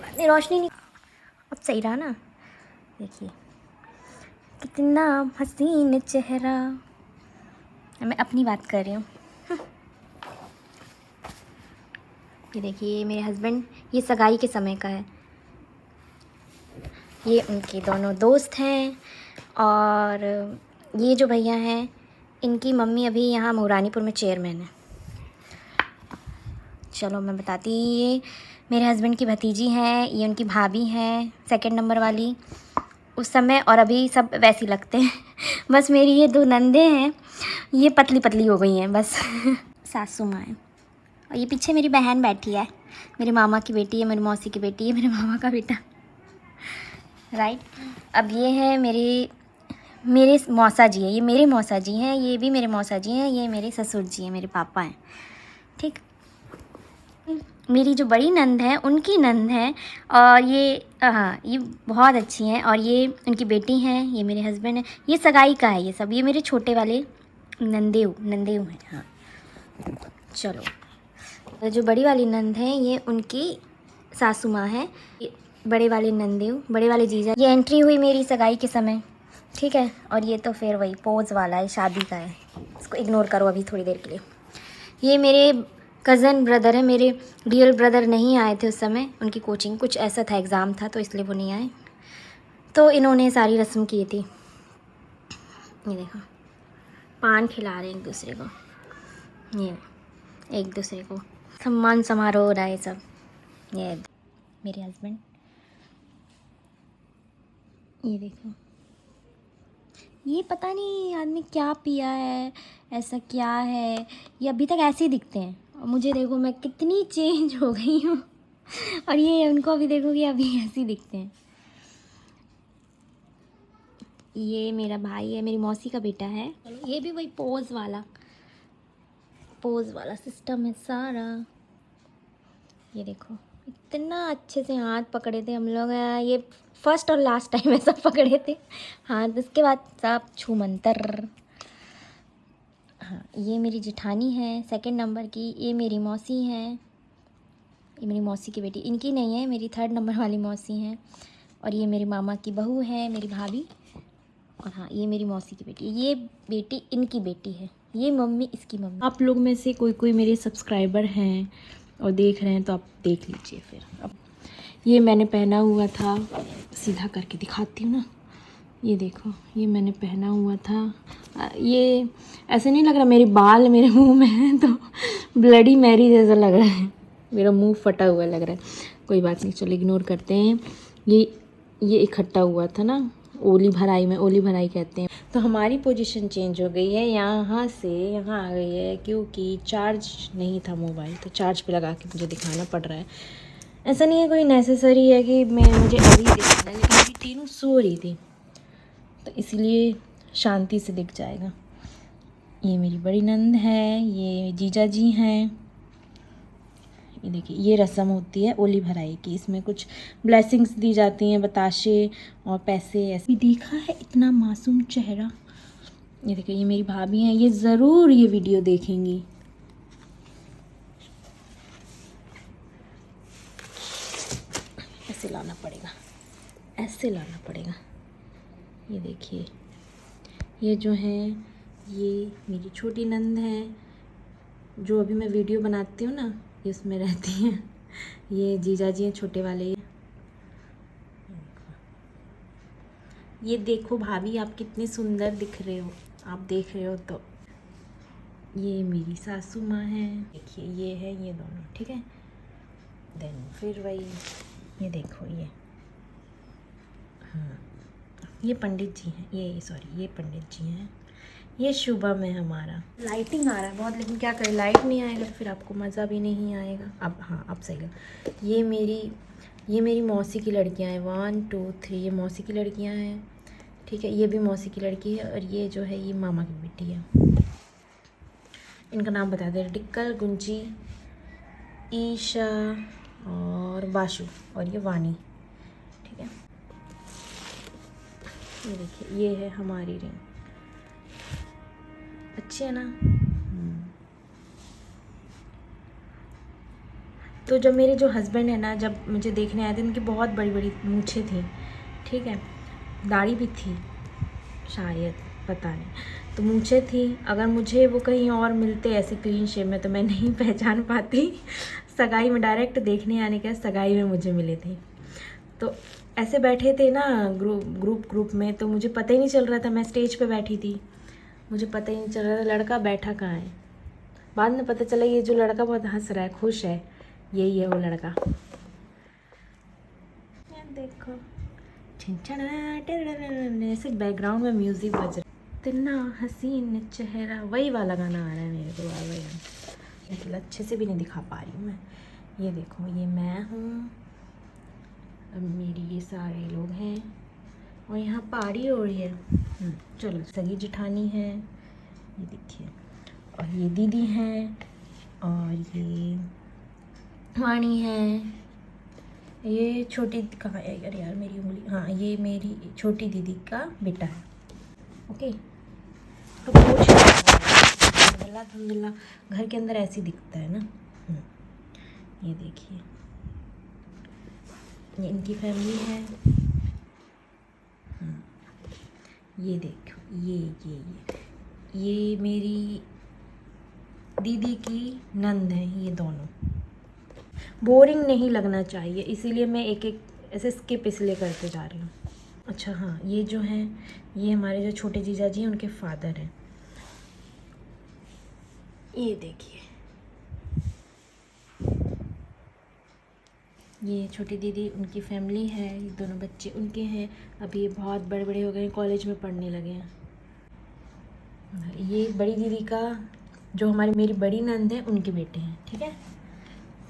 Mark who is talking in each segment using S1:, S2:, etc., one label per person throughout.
S1: बात नहीं, रोशनी नहीं, अब सही रहा ना। देखिए कितना हसीन चेहरा, मैं अपनी बात कर रही हूँ। ये देखिए मेरे हस्बैंड, ये सगाई के समय का है। ये उनके दोनों दोस्त हैं और ये जो भैया हैं इनकी मम्मी अभी यहाँ मुरानीपुर में चेयरमैन है। चलो मैं बताती, ये मेरे हस्बैंड की भतीजी हैं, ये उनकी भाभी हैं सेकंड नंबर वाली उस समय, और अभी सब वैसे ही लगते हैं। बस मेरी ये दो नंदे हैं, ये पतली पतली हो गई हैं बस। सासू माँ है और ये पीछे मेरी बहन बैठी है, मेरे मामा की बेटी है, मेरी मौसी की बेटी है, मेरे मामा का बेटा, राइट। अब ये है मेरे मौसा जी है, ये मेरे मौसा जी हैं, ये भी मेरे मौसा जी हैं, ये मेरे ससुर जी हैं, मेरे पापा हैं, ठीक। मेरी जो बड़ी नंद है उनकी नंद है, और ये हाँ ये बहुत अच्छी हैं, और ये उनकी बेटी हैं, ये मेरे हस्बैंड हैं, ये सगाई का है ये सब, ये मेरे छोटे वाले नंदेव हैं। हाँ चलो, तो जो बड़ी वाली नंद है ये उनकी सासू माँ है, ये बड़े वाले नंदेव, बड़े वाले जीजा। ये एंट्री हुई मेरी सगाई के समय, ठीक है। और ये तो फिर वही पोज वाला है, शादी का है, इसको इग्नोर करो अभी थोड़ी देर के लिए। ये मेरे कज़न ब्रदर है, मेरे रियल ब्रदर नहीं आए थे उस समय, उनकी कोचिंग कुछ ऐसा था, एग्ज़ाम था तो इसलिए वो नहीं आए, तो इन्होंने सारी रस्म की थी। ये देखो पान खिला रहे हैं एक दूसरे को, ये एक दूसरे को सम्मान समारोह हो रहा है सब। ये मेरे हस्बैंड, ये देखो, ये पता नहीं आदमी क्या पिया है, ऐसा क्या है, ये अभी तक ऐसे ही दिखते हैं, और मुझे देखो मैं कितनी चेंज हो गई हूँ। और ये उनको अभी देखो कि अभी ऐसे ही दिखते हैं। ये मेरा भाई है, मेरी मौसी का बेटा है, ये भी वही पोज वाला सिस्टम है सारा। ये देखो इतना अच्छे से हाथ पकड़े थे हम लोग, ये फर्स्ट और लास्ट टाइम ऐसा पकड़े थे हाथ, इसके बाद सब छू मंतर। हाँ ये मेरी जेठानी है सेकंड नंबर की, ये मेरी मौसी हैं, ये मेरी मौसी की बेटी, इनकी नहीं है, मेरी थर्ड नंबर वाली मौसी हैं, और ये मेरे मामा की बहू है, मेरी भाभी, और हाँ ये मेरी मौसी की बेटी, ये बेटी इनकी बेटी है, ये मम्मी इसकी मम्मी। आप लोग में से कोई मेरे सब्सक्राइबर हैं और देख रहे हैं तो आप देख लीजिए फिर। अब ये मैंने पहना हुआ था, सीधा करके दिखाती हूँ ना, ये देखो ये मैंने पहना हुआ था, ये ऐसे नहीं लग रहा मेरे बाल मेरे मुंह में है तो ब्लडी मैरी जैसा लग रहा है, मेरा मुंह फटा हुआ लग रहा है, कोई बात नहीं चलो इग्नोर करते हैं। ये इकट्ठा हुआ था ना, ओली भराई में, ओली भराई कहते हैं। तो हमारी पोजीशन चेंज हो गई है, यहाँ से यहाँ आ गई है, क्योंकि चार्ज नहीं था मोबाइल, तो चार्ज पे लगा के मुझे दिखाना पड़ रहा है। ऐसा नहीं है कोई नेसेसरी है कि मुझे अभी दिखाना है, लेकिन अभी तीनों सो रही थी तो इसलिए शांति से दिख जाएगा। ये मेरी बड़ी नंद है, ये जीजा जी हैं। ये देखिए ये रस्म होती है ओली भराई की, इसमें कुछ ब्लेसिंग्स दी जाती हैं, बताशे और पैसे ऐसे। देखा है इतना मासूम चेहरा। ये देखिए ये मेरी भाभी हैं, ये ज़रूर ये वीडियो देखेंगी। ऐसे लाना पड़ेगा, ऐसे लाना पड़ेगा। ये देखिए ये जो है ये मेरी छोटी नंद है, जो अभी मैं वीडियो बनाती हूँ ना, ये उसमें रहती हैं। ये जीजा जी हैं छोटे वाले। ये देखो भाभी, आप कितने सुंदर दिख रहे हो, आप देख रहे हो तो। ये मेरी सासू माँ हैं, देखिए ये है, ये दोनों, ठीक है। देन फिर वही, ये देखो ये, हाँ ये पंडित जी हैं, ये सॉरी ये पंडित जी हैं। ये शुभम है हमारा। लाइटिंग आ रहा है बहुत, लेकिन क्या करें, लाइट नहीं आएगा तो फिर आपको मज़ा भी नहीं आएगा। अब हाँ अब सही लगा। ये मेरी मौसी की लड़कियां हैं, 1 2 3, ये मौसी की लड़कियां हैं, ठीक है। ये भी मौसी की लड़की है, और ये जो है ये मामा की बेटी है। इनका नाम बता दे, टिक्कल, गुंजी, ईशा और वाशु, और ये वानी, ठीक है। ये देखिए, ये है हमारी रिंग, अच्छी है ना। तो जब मेरे जो हस्बैंड है ना, जब मुझे देखने आए थे, उनकी बहुत बड़ी बड़ी मूछें थी, ठीक है। दाढ़ी भी थी शायद, पता नहीं। तो मूछें थी, अगर मुझे वो कहीं और मिलते ऐसे क्लीन शेव में तो मैं नहीं पहचान पाती। सगाई में डायरेक्ट देखने आने के, सगाई में मुझे मिले थे। तो ऐसे बैठे थे ना ग्रुप में, तो मुझे पता ही नहीं चल रहा था, मैं स्टेज पे बैठी थी, मुझे पता ही नहीं चल रहा था लड़का बैठा कहाँ है। बाद में पता चला ये जो लड़का बहुत हंस रहा है, खुश है, यही है वो लड़का। यार देखो, ऐसे बैकग्राउंड में म्यूजिक बज रहा है, इतना हसीन चेहरा, वही वाला गाना आ रहा है मेरे को बार बार। लेकिन अच्छे से भी नहीं दिखा पा रही हूँ मैं। ये देखो, ये मैं हूँ, अब मेरी ये सारे लोग हैं, और यहाँ पार्टी हो रही है। चलो, सगी जेठानी है, ये देखिए, और ये दीदी हैं, और ये वाणी है, ये छोटी, कहाँ है यार मेरी उंगली, हाँ ये मेरी छोटी दीदी का बेटा है, ओके। तो कुछ अल्हम्दुलिल्लाह घर के अंदर ऐसे दिखता है ना। ये देखिए, ये इनकी फैमिली है। ये देखो, ये मेरी दीदी की नंद है, ये दोनों। बोरिंग नहीं लगना चाहिए, इसीलिए मैं एक एक ऐसे स्किप इसलिए करते जा रही हूँ। अच्छा हाँ, ये जो हैं, ये हमारे जो छोटे जीजा जी हैं, उनके फादर हैं। ये देखिए, ये छोटी दीदी, उनकी फैमिली है, ये दोनों बच्चे उनके हैं। अभी ये बहुत बड़े बड़े हो गए हैं, कॉलेज में पढ़ने लगे हैं। ये बड़ी दीदी का, जो मेरी बड़ी नंद है, उनके बेटे हैं, ठीक है।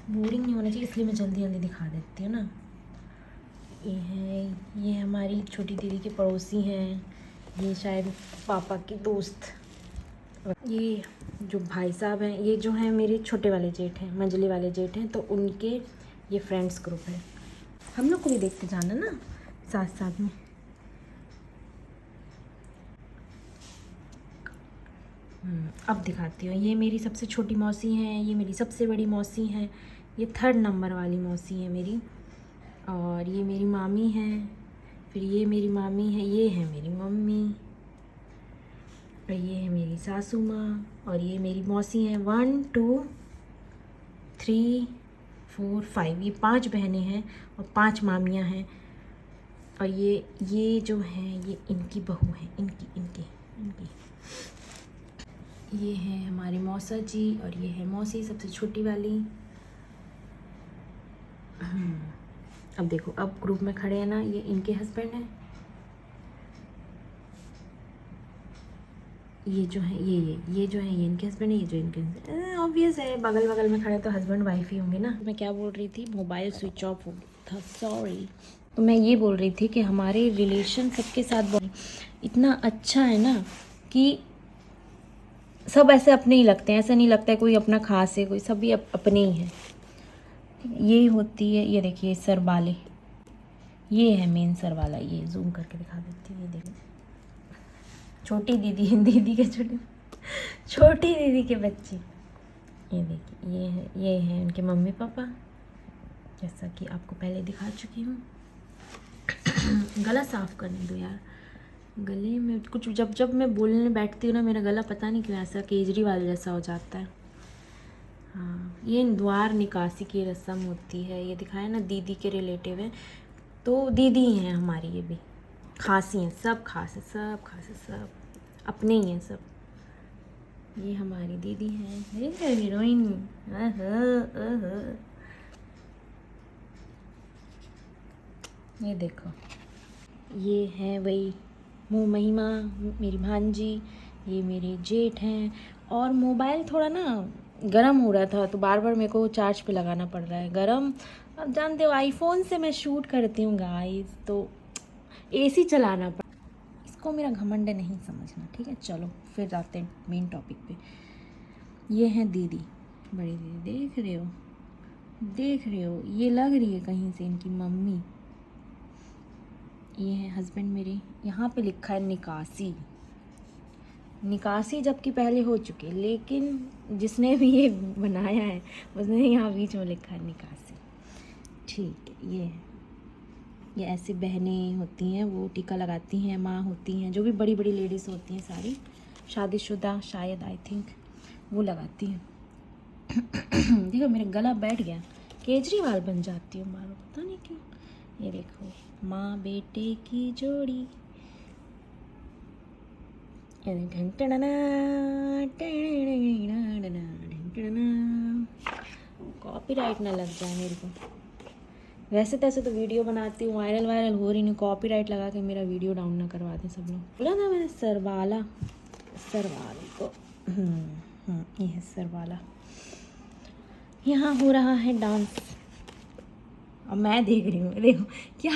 S1: बोरिंग नहीं होना चाहिए, इसलिए मैं जल्दी जल्दी दिखा देती हूँ ना। ये हमारी छोटी दीदी के पड़ोसी हैं, ये शायद पापा के दोस्त। ये जो भाई साहब हैं, ये जो हैं मेरे छोटे वाले जेठ हैं, मंजली वाले जेठ हैं, तो उनके ये फ्रेंड्स ग्रुप है। हम लोग को भी देखते जाना ना साथ साथ में। अब दिखाती हूँ, ये मेरी सबसे छोटी मौसी हैं, ये मेरी सबसे बड़ी मौसी हैं, ये 3rd नंबर वाली मौसी है मेरी, और ये मेरी मामी हैं, फिर ये मेरी मामी है, ये है मेरी मम्मी, और ये है मेरी सासू माँ, और ये मेरी मौसी हैं। 1 2 3 4 5, ये 5 बहनें हैं और 5 मामियाँ हैं। और ये जो हैं, ये इनकी बहू हैं, इनकी ये है हमारे मौसा जी, और ये है मौसी सबसे छोटी वाली। अब देखो, अब ग्रुप में खड़े हैं ना, ये इनके हस्बैंड हैं। ये जो है ये जो है ये इनके हस्बैंड है, ये जो इनके, ऑब्वियस है, बगल बगल में खड़े तो हस्बैंड वाइफ ही होंगे ना। मैं क्या बोल रही थी, मोबाइल स्विच ऑफ हो गया था, सॉरी। तो मैं ये बोल रही थी कि हमारे रिलेशन सबके साथ इतना अच्छा है ना, कि सब ऐसे अपने ही लगते हैं, ऐसा नहीं लगता है कोई अपना खास है, कोई सभी अपने ही हैं। ये होती है, ये देखिए सर वाले, ये है मेन सर वाला, ये जूम करके दिखा देती हूँ। ये देखिए, छोटी दीदी के छोटी दीदी के बच्चे। ये देखिए, ये है उनके मम्मी पापा, जैसा कि आपको पहले दिखा चुकी हूँ। गला साफ़ करने दो यार, गले में कुछ, जब मैं बोलने बैठती हूँ ना, मेरा गला पता नहीं क्यों ऐसा केजरीवाल जैसा हो जाता है। ये द्वार निकासी की रस्म होती है, ये दिखाया ना, दीदी के रिलेटिव है, तो दीदी ही हैं हमारी, ये भी खासी हैं, सब खास है, सब खास है, सब अपने ही हैं सब। ये हमारी दीदी हैं, हीरोइन। ये देखो, ये है वही मुँह महिमा, मेरी भांजी, ये मेरे जेठ हैं। और मोबाइल थोड़ा ना गरम हो रहा था, तो बार बार मेरे को चार्ज पे लगाना पड़ रहा है गरम। अब जानते हो आईफोन से मैं शूट करती हूँ गाइस, तो एसी चलाना पड़। इसको मेरा घमंड नहीं समझना, ठीक है। चलो फिर जाते हैं मेन टॉपिक पे। ये हैं दीदी, बड़ी दीदी, देख रहे हो, देख रहे हो, ये लग रही है कहीं से इनकी मम्मी। ये है हस्बैंड मेरे, यहाँ पे लिखा है निकासी, निकासी जबकि पहले हो चुकी, लेकिन जिसने भी ये बनाया है उसने यहाँ बीच में लिखा है निकासी, ठीक है। ये ऐसे बहनें होती हैं, वो टीका लगाती हैं, माँ होती हैं, जो भी बड़ी बड़ी लेडीज़ होती हैं सारी शादीशुदा, शायद आई थिंक वो लगाती हैं। देखो मेरा गला बैठ गया, केजरीवाल बन जाती हूँ मानो, पता नहीं क्यों। ये देखो, माँ बेटे की जोड़ी, कॉपीराइट ना लग जाए मेरे को। वैसे तैसे तो वीडियो बनाती हूँ, वायरल वायरल हो रही नहीं, कॉपीराइट लगा के मेरा वीडियो डाउन ना करवा दें सब लोग। बोला ना मैंने सरवाला, सरवाल को, ये है सरवाला। यहाँ हो रहा है डांस, अब मैं देख रही हूँ, देखो क्या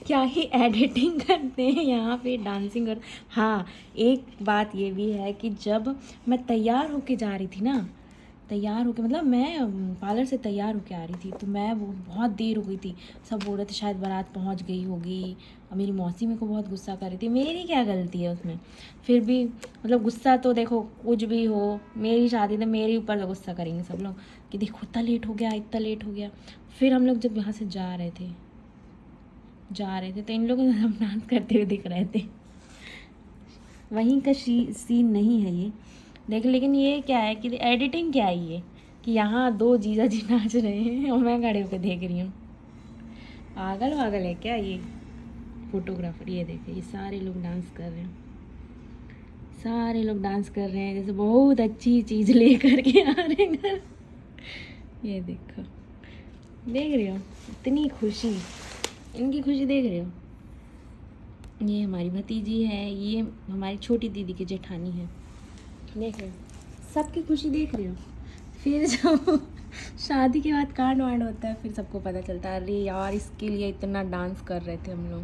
S1: क्या ही एडिटिंग करते हैं यहाँ पे, डांसिंग कर। हाँ, एक बात ये भी है कि जब मैं तैयार होके जा रही थी ना, तैयार होके मतलब मैं पार्लर से तैयार होके आ रही थी, तो मैं वो बहुत देर हो गई थी, सब बोल रहे थे शायद बारात पहुँच गई होगी, और मेरी मौसी मेरे को बहुत गुस्सा कर रही थी। मेरी क्या गलती है उसमें, फिर भी मतलब गुस्सा तो देखो कुछ भी हो, मेरी शादी तो मेरे ऊपर तो गुस्सा करेंगे सब लोग कि देखो इतना लेट हो गया, इतना लेट हो गया। फिर हम लोग जब यहाँ से जा रहे थे तो इन लोगों ने डांस करते हुए दिख रहे थे। वहीं का सीन नहीं है ये, लेकिन ये क्या है कि एडिटिंग क्या है ये, कि यहाँ दो जीजा जी नाच रहे हैं और मैं खड़े होकर देख रही हूँ। पागल वागल है क्या ये फोटोग्राफर। ये देखे, ये सारे लोग डांस कर रहे हैं, सारे लोग डांस कर रहे हैं जैसे बहुत अच्छी चीज़ ले करके आ रहे हैं घर। ये देखो, देख रहे हो इतनी खुशी, इनकी खुशी देख रहे हो। ये हमारी भतीजी है, ये हमारी छोटी दीदी की जेठानी है, देख रहे हो सबकी खुशी देख रहे हो। फिर जब शादी के बाद कांड वांड होता है, फिर सबको पता चलता है अरे यार इसके लिए इतना डांस कर रहे थे हम लोग,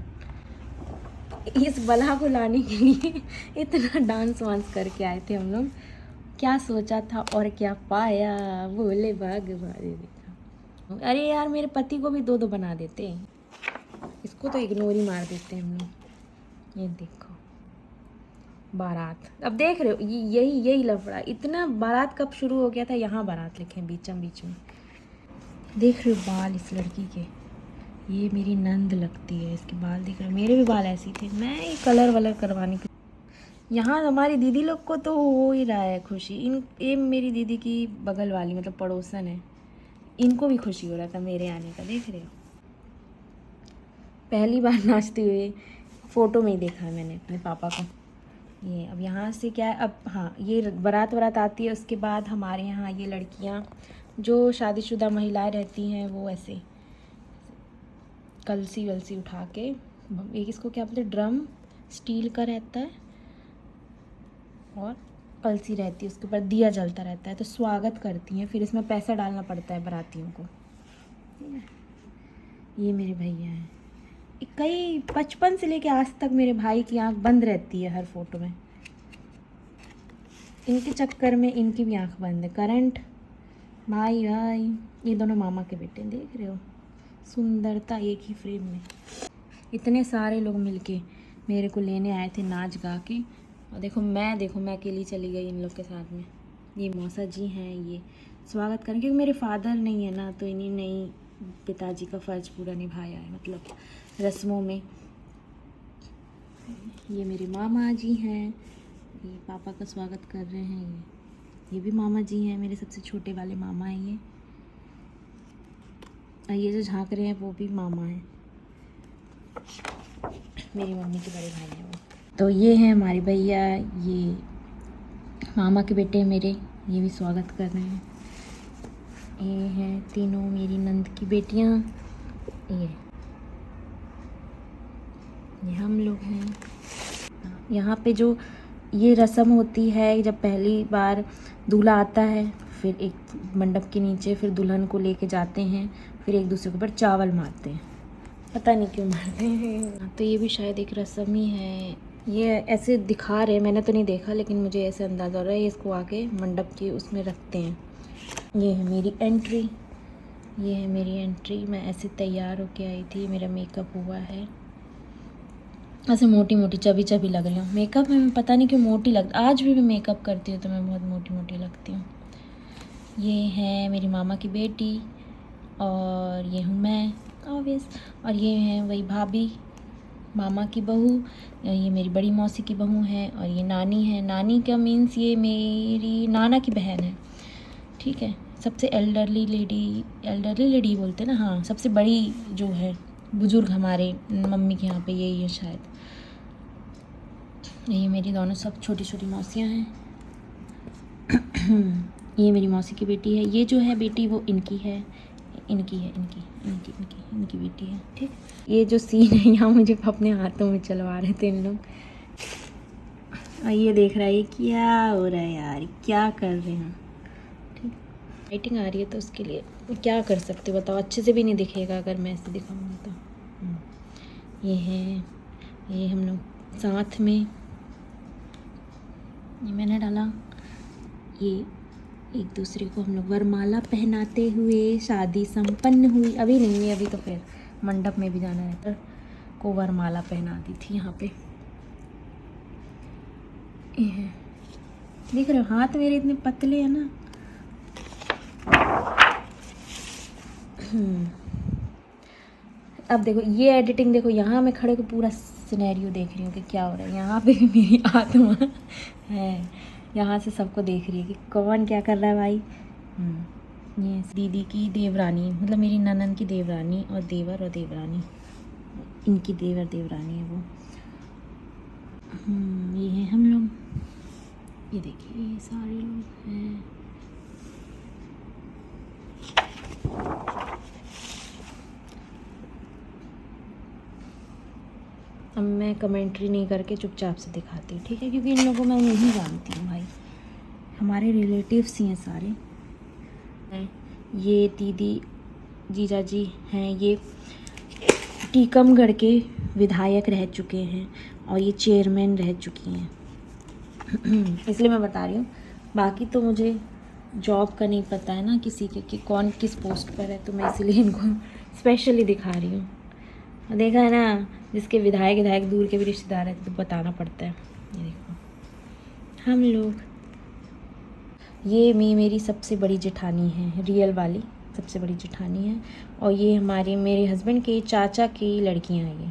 S1: इस बला को लाने के लिए इतना डांस वांस करके आए थे हम लोग। क्या सोचा था और क्या पाया, बोले भाग भागे। देखा, अरे यार मेरे पति को भी दो दो बना देते, इसको तो इग्नोर ही मार देते हैं हम लोग। ये देखो बारात, अब देख रहे हो यही लफड़ा, इतना बारात कब शुरू हो गया था, यहाँ बारात लिखे बीच में। देख रहे हो बाल इस लड़की के, ये मेरी नंद लगती है, इसके बाल देख रहे हो, मेरे भी बाल ऐसे थे, मैं ये कलर वलर करवाने के। यहाँ हमारी दीदी लोग को तो हो ही रहा है खुशी, ये मेरी दीदी की बगल वाली मतलब पड़ोसन है, इनको भी खुशी हो रहा था मेरे आने का। देख रहे हो, पहली बार नाचते हुए फ़ोटो में ही देखा मैंने अपने पापा को। ये अब यहाँ से क्या है, अब हाँ ये बारात वरात आती है, उसके बाद हमारे यहाँ ये लड़कियाँ जो शादीशुदा महिलाएं रहती हैं वो ऐसे कलसी वलसी उठा के, एक इसको क्या बोलते हैं, ड्रम स्टील का रहता है और कलसी रहती है, उसके ऊपर दिया जलता रहता है, तो स्वागत करती हैं, फिर इसमें पैसा डालना पड़ता है बारातियों को। ये मेरे भैया हैं, कई 55 से लेके आज तक मेरे भाई की आंख बंद रहती है हर फोटो में, इनके चक्कर में इनकी भी आंख बंद है। करंट भाई, ये दोनों मामा के बेटे, देख रहे हो सुंदरता एक ही फ्रेम में। इतने सारे लोग मिलके मेरे को लेने आए थे नाच गा के, और देखो मैं अकेली चली गई इन लोग के साथ में। ये मौसा जी हैं, ये स्वागत करें, क्योंकि मेरे फादर नहीं है ना, तो इन्हीं ने पिताजी का फ़र्ज पूरा निभाया है, मतलब रस्मों में। ये मेरे मामा जी हैं, ये पापा का स्वागत कर रहे हैं। ये भी मामा जी हैं, मेरे सबसे छोटे वाले मामा हैं ये। और ये जो झांक रहे हैं वो भी मामा हैं, मेरी मम्मी के बड़े भाई हैं वो। तो ये हैं हमारे भैया, ये मामा के बेटे मेरे, ये भी स्वागत कर रहे हैं। ये हैं तीनों मेरी नंद की बेटियां। ये हम लोग हैं। यहाँ पे जो ये रस्म होती है, जब पहली बार दूल्हा आता है, फिर एक मंडप के नीचे फिर दुल्हन को लेके जाते हैं, फिर एक दूसरे के ऊपर चावल मारते हैं, पता नहीं क्यों मारते हैं। तो ये भी शायद एक रस्म ही है, ये ऐसे दिखा रहे हैं, मैंने तो नहीं देखा लेकिन मुझे ऐसे अंदाज़ा हो रहा है। ये इसको आके मंडप के उसमें रखते हैं। ये है मेरी एंट्री, ये है मेरी एंट्री। मैं ऐसे तैयार होके आई थी, मेरा मेकअप हुआ है, ऐसे मोटी मोटी चबी चबी लग रही हूँ। मेकअप में पता नहीं क्यों मोटी आज भी मैं मेकअप करती हूँ तो मैं बहुत मोटी मोटी लगती हूँ। ये है मेरी मामा की बेटी और ये हूँ मैं ऑब्वियस, और ये है वही भाभी, मामा की बहू, ये मेरी बड़ी मौसी की बहू है, और ये नानी है। नानी का मीन्स ये मेरी नाना की बहन है, ठीक है। सबसे एल्डरली लेडी बोलते हैं ना, हाँ, सबसे बड़ी जो है बुजुर्ग हमारे मम्मी के यहाँ पे यही है शायद। ये मेरी दोनों सब छोटी छोटी मौसियाँ हैं। ये मेरी मौसी की बेटी है, ये जो है बेटी वो इनकी है, इनकी बेटी है, ठीक। ये जो सीन है यहाँ मुझे अपने हाथों में चलवा रहे थे इन लोग। और ये देख रहा है क्या हो रहा है यार, क्या कर रहे हैं, ठीक। लाइटिंग आ रही है तो उसके लिए क्या कर सकते हो बताओ, अच्छे से भी नहीं दिखेगा अगर मैं ऐसे दिखाऊंगी तो। ये हम लोग साथ में, ये मैंने डाला, ये एक दूसरे को हम लोग वरमाला पहनाते हुए शादी संपन्न हुई। अभी नहीं है, अभी तो फिर मंडप में भी जाना रहता, को वरमाला पहना दी थी यहाँ पे। ये है, देख रहे हो हाथ मेरे इतने पतले हैं ना। अब देखो ये एडिटिंग देखो, यहाँ मैं खड़े को पूरा सिनेरियो देख रही हूँ कि क्या हो रहा है। यहाँ पे भी मेरी आत्मा है, यहाँ से सबको देख रही है कि कौन क्या कर रहा है भाई। ये दीदी की देवरानी, मतलब मेरी ननद की देवरानी, और देवर और देवरानी, इनकी देवर देवरानी है वो। ये है हम लोग, ये देखिए ये सारे लोग हैं। अब मैं कमेंट्री नहीं करके चुपचाप से दिखाती हूँ, ठीक है, क्योंकि इन लोगों को मैं नहीं जानती हूँ भाई, हमारे रिलेटिव्स ही हैं सारे। ये दीदी जीजा जी हैं, ये टीकमगढ़ के विधायक रह चुके हैं और ये चेयरमैन रह चुकी हैं। इसलिए मैं बता रही हूँ, बाकी तो मुझे जॉब का नहीं पता है ना किसी के कि कौन किस पोस्ट पर है, तो मैं इसीलिए इनको स्पेशली दिखा रही हूँ। देखा है ना, जिसके विधायक दूर के भी रिश्तेदार हैं तो बताना पड़ता है। ये देखो हम लोग, ये मेरी सबसे बड़ी जेठानी है, रियल वाली सबसे बड़ी जेठानी है, और ये मेरे हस्बैंड के चाचा की लड़कियां हैं ये।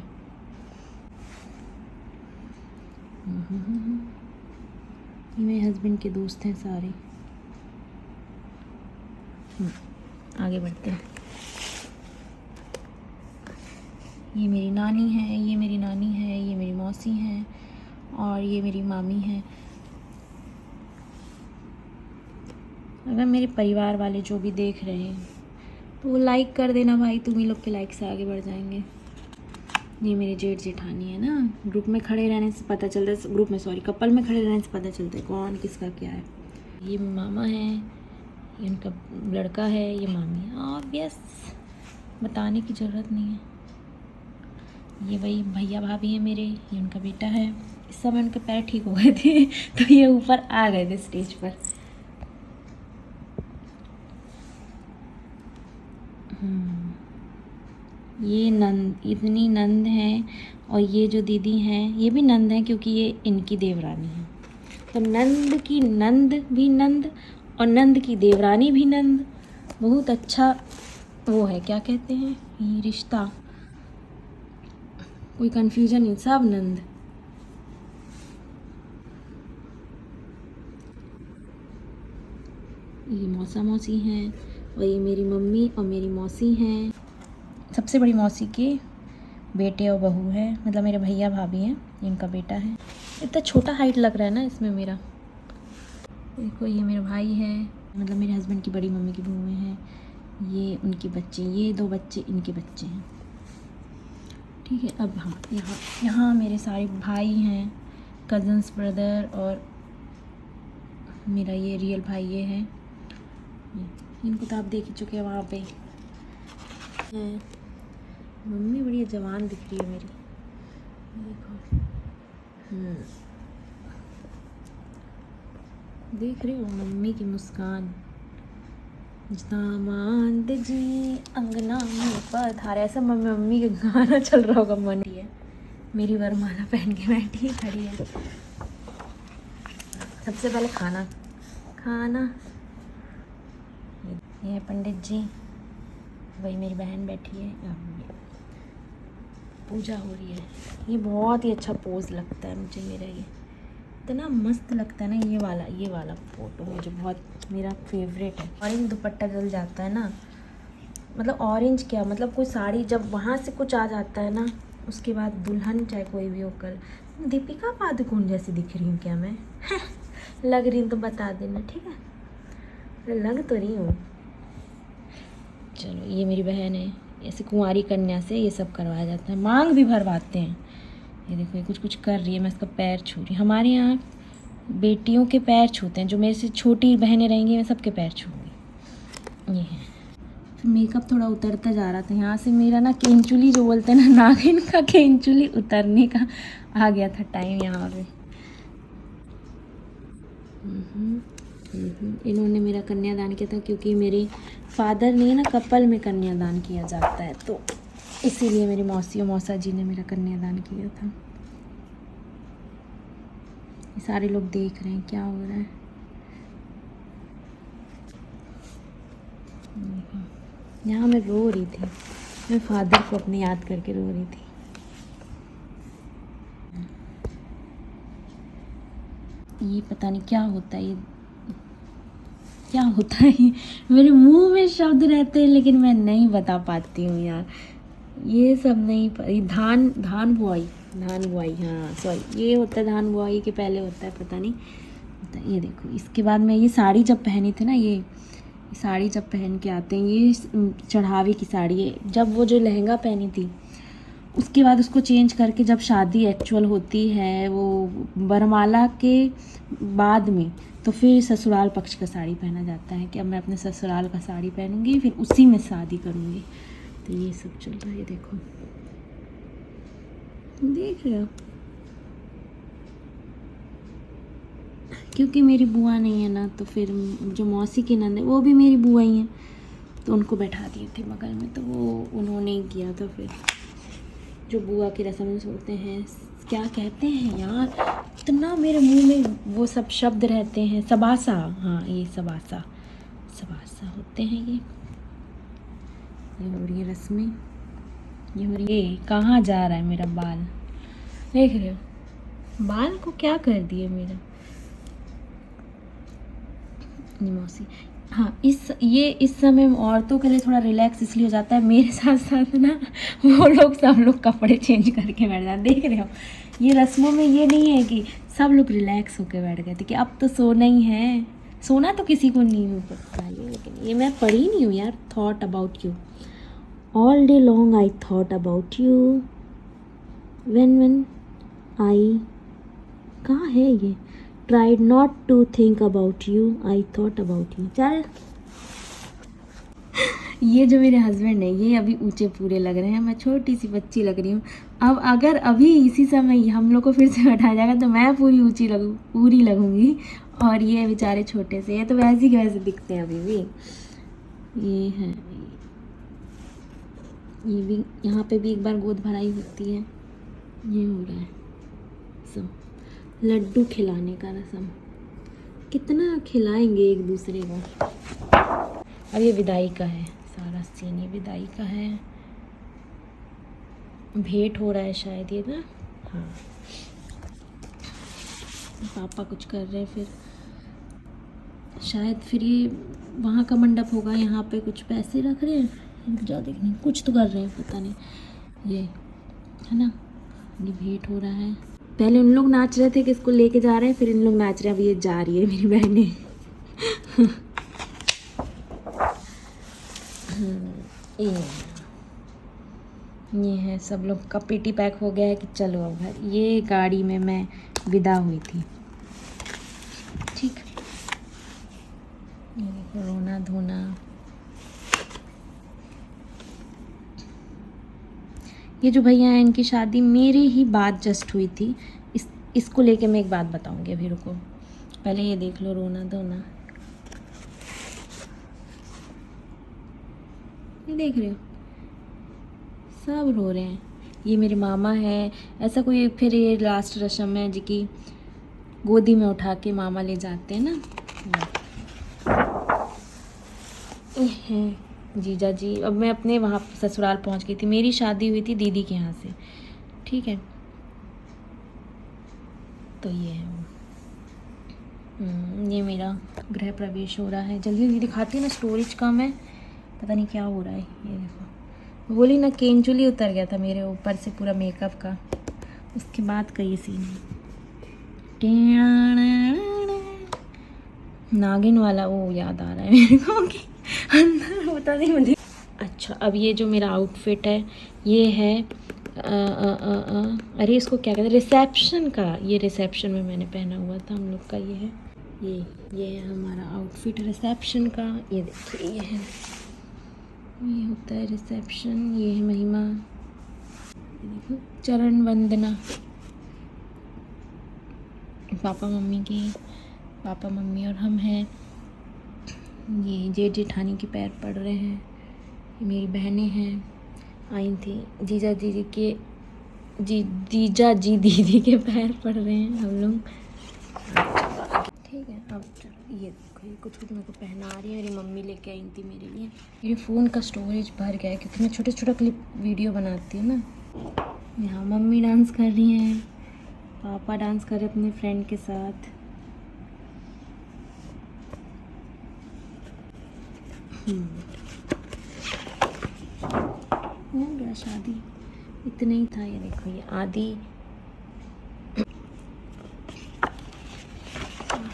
S1: मेरे हस्बैंड के दोस्त हैं सारे। आगे बढ़ते हैं। ये मेरी नानी है, ये मेरी नानी है, ये मेरी मौसी हैं, और ये मेरी मामी है। अगर मेरे परिवार वाले जो भी देख रहे हैं तो वो लाइक कर देना भाई, तुम ही लोग के लाइक से आगे बढ़ जाएंगे। ये मेरी जेठ जेठानी है ना, ग्रुप में खड़े रहने से पता चलता है, कपल में खड़े रहने से पता चलता है कौन किसका क्या है। ये मामा है, ये उनका लड़का है, ये मामी है, ऑब्वियस बताने की ज़रूरत नहीं है। ये वही भैया भाभी है मेरे, ये उनका बेटा है। इस समय उनके पैर ठीक हो गए थे तो ये ऊपर आ गए थे स्टेज पर। ये इतनी नंद हैं, और ये जो दीदी हैं ये भी नंद हैं क्योंकि ये इनकी देवरानी है। तो नंद की नंद भी नंद और नंद की देवरानी भी नंद, बहुत अच्छा वो है, क्या कहते हैं ये रिश्ता, कोई कन्फ्यूजन नहीं, सब नंद। ये मौसा मौसी हैं और ये मेरी मम्मी और मेरी मौसी हैं। सबसे बड़ी मौसी के बेटे और बहू है, मतलब मेरे भैया भाभी हैं, इनका बेटा है। इतना छोटा हाइट लग रहा है ना इसमें मेरा। देखो ये मेरा भाई है, मतलब मेरे हस्बैंड की बड़ी मम्मी की बहू हैं। ये उनके बच्चे, ये 2 बच्चे इनके बच्चे हैं। ठीक है। अब हाँ, यहाँ मेरे सारे भाई हैं, कज़न्स, ब्रदर, और मेरा ये रियल भाई ये है। इनको तो आप देख ही चुके हैं वहाँ पे। मम्मी बड़ी जवान दिख रही है मेरी, देखो। देख रहे हो मम्मी की मुस्कान। दामाद जी अंगना में पधारे, ऐसा मम्मी के गाना चल रहा होगा। मन है मेरी वरमाला पहन के बैठी खड़ी है। सबसे पहले खाना ये है पंडित जी, वही मेरी बहन बैठी है, पूजा हो रही है। ये बहुत ही अच्छा पोज लगता है मुझे मेरा, ये इतना मस्त लगता है ना। ये वाला फ़ोटो मुझे बहुत, मेरा फेवरेट है। ऑरेंज दुपट्टा डल जाता है ना, मतलब ऑरेंज क्या, मतलब कोई साड़ी जब वहाँ से कुछ आ जाता है ना, उसके बाद दुल्हन चाहे कोई भी होकर। दीपिका पादुकोण जैसी दिख रही हूँ क्या मैं? लग रही हूँ तो बता देना, ठीक है? लग तो रही हूँ। चलो ये मेरी बहन है, ऐसे कुंवारी कन्या से ये सब करवाया जाता है, मांग भी भरवाते हैं। ये देखो ये कुछ कर रही है, मैं इसका पैर छू रही हूँ। हमारे यहाँ बेटियों के पैर छूते हैं, जो मेरे से छोटी बहनें रहेंगी मैं सबके पैर छूँगी। ये है। फिर मेकअप थोड़ा उतरता जा रहा था यहाँ से, मेरा ना केंचुली जो बोलते हैं ना, नागिन का केंचुली उतरने का आ गया था टाइम यहाँ पे। इन्होंने मेरा कन्यादान किया था, क्योंकि मेरे फादर ने ना कपल में कन्यादान किया जाता है, तो इसीलिए मेरी मौसी और मौसा जी ने मेरा कन्यादान किया था। ये सारे लोग देख रहे हैं क्या हो रहा है। यहाँ मैं रो रही थी, मैं फादर को अपने याद करके रो रही थी। ये पता नहीं क्या होता है, ये क्या होता है, मेरे मुंह में शब्द रहते हैं लेकिन मैं नहीं बता पाती हूँ यार। ये सब नहीं, धान बुआई, हाँ सॉरी, ये होता है धान बुआई के पहले होता है, पता नहीं होता है। ये देखो, इसके बाद मैं ये साड़ी जब पहनी थी ना, ये साड़ी जब पहन के आते हैं, ये चढ़ावे की साड़ी है। जब वो जो लहंगा पहनी थी, उसके बाद उसको चेंज करके जब शादी एक्चुअल होती है, वो वरमाला के बाद में, तो फिर ससुराल पक्ष का साड़ी पहना जाता है कि अब मैं अपने ससुराल का साड़ी पहनूंगी, फिर उसी में शादी करूंगी। तो ये सब चल रहा है, देखो, देख रहे हो। क्योंकि मेरी बुआ नहीं है ना, तो फिर जो मौसी की नंद है वो भी मेरी बुआ ही हैं, तो उनको बैठा दिए थे बगल में, तो वो उन्होंने ही किया था। फिर जो बुआ की रस्म होते हैं, क्या कहते हैं यार, इतना मेरे मुंह में वो सब शब्द रहते हैं। सबासा, हाँ ये सबासा होते हैं। ये हो रही है रस्में, ये हो रही है। कहाँ जा रहा है मेरा बाल, देख रहे हो, बाल को क्या कर दिए मेरा। मौसी, हाँ इस समय औरतों के लिए थोड़ा रिलैक्स इसलिए हो जाता है, मेरे साथ साथ ना वो लोग सब लोग कपड़े चेंज करके बैठ जाते। देख रहे हो, ये रस्मों में ये नहीं है कि सब लोग रिलैक्स होकर बैठ गए थे कि अब तो सोना ही है। सोना तो किसी को नहीं हो सकता है, लेकिन ये मैं पढ़ी नहीं हूँ यार। Thought about you all day long, I thought about you when I, कहाँ है ये, tried not to think about you, I thought about you। चल ये जो मेरे हस्बैंड है, ये अभी ऊंचे पूरे लग रहे हैं, मैं छोटी सी बच्ची लग रही हूँ। अब अगर अभी इसी समय हम लोग को फिर से बैठाया जाएगा तो मैं पूरी ऊंची पूरी लगूंगी, और ये बेचारे छोटे से, ये तो वैसे के वैसे दिखते हैं अभी भी। ये है, ये भी यहाँ पे भी एक बार गोद भराई होती है। ये हो रहा है सब लड्डू खिलाने का रस्म, कितना खिलाएंगे एक दूसरे को। अब ये विदाई का है सारा सीन, ये विदाई का है, भेंट हो रहा है शायद ये ना, हाँ पापा कुछ कर रहे हैं। फिर शायद फिर ये वहाँ का मंडप होगा, यहाँ पे कुछ पैसे रख रहे हैं, जा देखने कुछ तो कर रहे हैं, पता नहीं ये है ना। ये भेंट हो रहा है। पहले उन लोग नाच रहे थे कि इसको लेके जा रहे हैं, फिर इन लोग नाच रहे हैं, अब ये जा रही है मेरी बहनें। ये है सब लोग का पीटी पैक हो गया है कि चलो अब घर। ये गाड़ी में मैं विदा हुई थी। ठीक, ये देखो रोना धोना। ये जो भैया हैं इनकी शादी मेरे ही बाद जस्ट हुई थी। इसको लेके मैं एक बात बताऊंगी, अभी रुको, पहले ये देख लो रोना धोना। ये देख रहे हो सब रो रहे हैं। ये मेरे मामा है। ऐसा कोई फिर ये लास्ट रस्म है जी की गोदी में उठा के मामा ले जाते हैं ना। ये हैं जीजा जी। अब मैं अपने वहाँ ससुराल पहुँच गई थी। मेरी शादी हुई थी दीदी के यहाँ से, ठीक है। तो ये है ये मेरा गृह प्रवेश हो रहा है। जल्दी जल्दी दिखाती है ना, स्टोरेज कम है, पता नहीं क्या हो रहा है। ये देखो, बोली ना केंचुली उतर गया था मेरे ऊपर से पूरा मेकअप का। उसके बाद का ये सीन है, नागिन वाला वो याद आ रहा है मेरे को कि अंदर होता नहीं मुझे। अच्छा, अब ये जो मेरा आउटफिट है ये है अरे इसको क्या कहते हैं, रिसेप्शन का। ये रिसेप्शन में मैंने पहना हुआ था हम लोग का। ये है ये है हमारा आउटफिट रिसेप्शन का। ये देखिए ये होता है रिसेप्शन। ये है महिमा, ये देखो चरण वंदना पापा मम्मी की। पापा मम्मी और हम हैं। ये जेठ जेठानी के पैर पड़ रहे हैं। ये मेरी बहनें हैं, आई थी। जीजा जी के जीजा जी दीदी के पैर पड़ रहे हैं हम लोग। ठीक है, अब ये देखो, ये कुछ मेरे को पहना रही है। मेरी मम्मी लेके आई थी मेरे लिए। मेरे फ़ोन का स्टोरेज भर गया है क्योंकि मैं छोटा छोटा क्लिप वीडियो बनाती हूँ ना। यहाँ मम्मी डांस कर रही हैं, पापा डांस कर रहे अपने फ्रेंड के साथ। हो गया शादी, इतना ही था। ये देखो ये आदि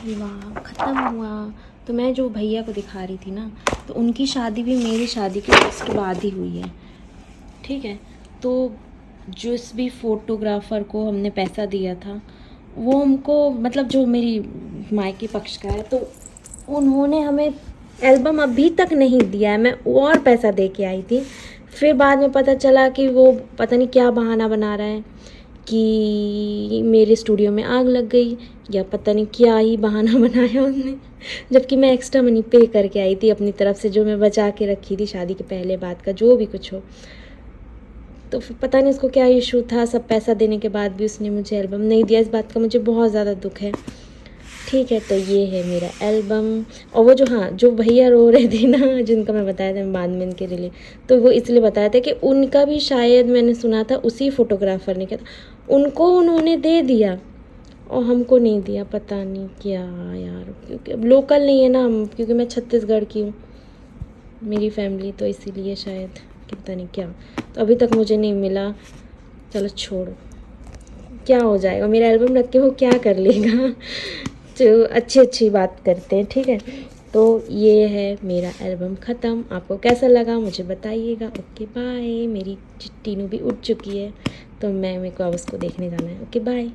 S1: विवाह ख़त्म हुआ। तो मैं जो भैया को दिखा रही थी ना, तो उनकी शादी भी मेरी शादी के जस्ट बाद ही हुई है, ठीक है। तो जिस भी फोटोग्राफ़र को हमने पैसा दिया था वो हमको, मतलब जो मेरी मायके पक्ष का है, तो उन्होंने हमें एल्बम अभी तक नहीं दिया है। मैं और पैसा दे के आई थी, फिर बाद में पता चला कि वो पता नहीं क्या बहाना बना रहा है कि मेरे स्टूडियो में आग लग गई, या पता नहीं क्या ही बहाना बनाया उसने, जबकि मैं एक्स्ट्रा मनी पे करके आई थी अपनी तरफ से, जो मैं बचा के रखी थी शादी के पहले बाद का, जो भी कुछ हो। तो फिर पता नहीं उसको क्या इशू था, सब पैसा देने के बाद भी उसने मुझे एल्बम नहीं दिया। इस बात का मुझे बहुत ज़्यादा दुख है, ठीक है। तो ये है मेरा एल्बम। और वो जो, हाँ, जो भैया रो रहे थे ना, जिनका मैं बताया था बाद में इनके लिए, तो वो इसलिए बताया था कि उनका भी शायद मैंने सुना था उसी फोटोग्राफ़र ने किया था, उनको उन्होंने दे दिया और हमको नहीं दिया, पता नहीं क्या यार। क्योंकि अब लोकल नहीं है ना हम, क्योंकि मैं छत्तीसगढ़ की हूँ मेरी फैमिली, तो इसीलिए शायद, पता नहीं क्या। तो अभी तक मुझे नहीं मिला। चलो छोड़ो, क्या हो जाएगा, मेरा एल्बम रख के वो क्या कर लेगा। जो अच्छी बात करते हैं, ठीक है। तो ये है मेरा एल्बम ख़त्म। आपको कैसा लगा मुझे बताइएगा। Okay bye. मेरी टीनू भी उठ चुकी है, तो मेरे को अब उसको देखने जाना है। Okay bye.